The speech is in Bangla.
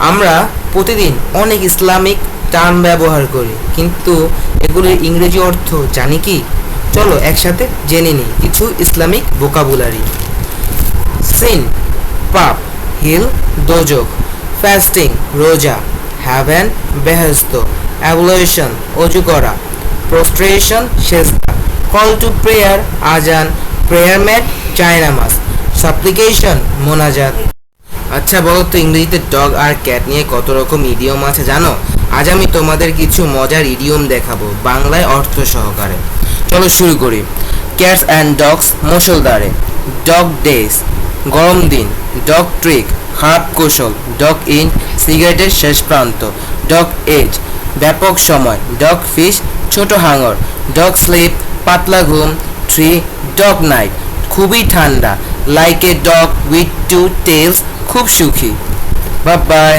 আমরা প্রতিদিন অনেক ইসলামিক টার্ম ব্যবহার করি, কিন্তু এগুলির ইংরেজি অর্থ জানি কি? চলো একসাথে জেনে নিই কিছু ইসলামিক ভোকাবুলারি। সিন পাপ, হিল দোজক, ফাস্টিং রোজা, হ্যাভেন বেহেস্ত, অ্যাবলিউশন অজু করা, প্রস্ট্রেশন সেজদা, কল টু প্রেয়ার আজান, প্রেয়ার ম্যাট জায়নামাজ, সাপ্লিকেশন মোনাজাত। আচ্ছা বলো তো, ইংরেজিতে ডগ আর ক্যাট নিয়ে কত রকম ইডিয়ম আছে জানো? আজ আমি তোমাদের কিছু মজার ইডিয়ম দেখাবো বাংলায় অর্থ সহকারে। চলো শুরু করি। ক্যাটস অ্যান্ড ডগস মুষলধারে, ডগ ডেজ গরম দিন, ডগ ট্রিক খারাপ কৌশল, ডগ ইন সিগারেটের শেষ প্রান্ত, ডগ এজ ব্যাপক সময়, ডগ ফিশ ছোট হাঙর, ডগ স্লিপ পাতলা ঘুম, ট্রি ডগ নাইট খুবই ঠান্ডা, like a dog with two tails খুব সুখী। Bye by.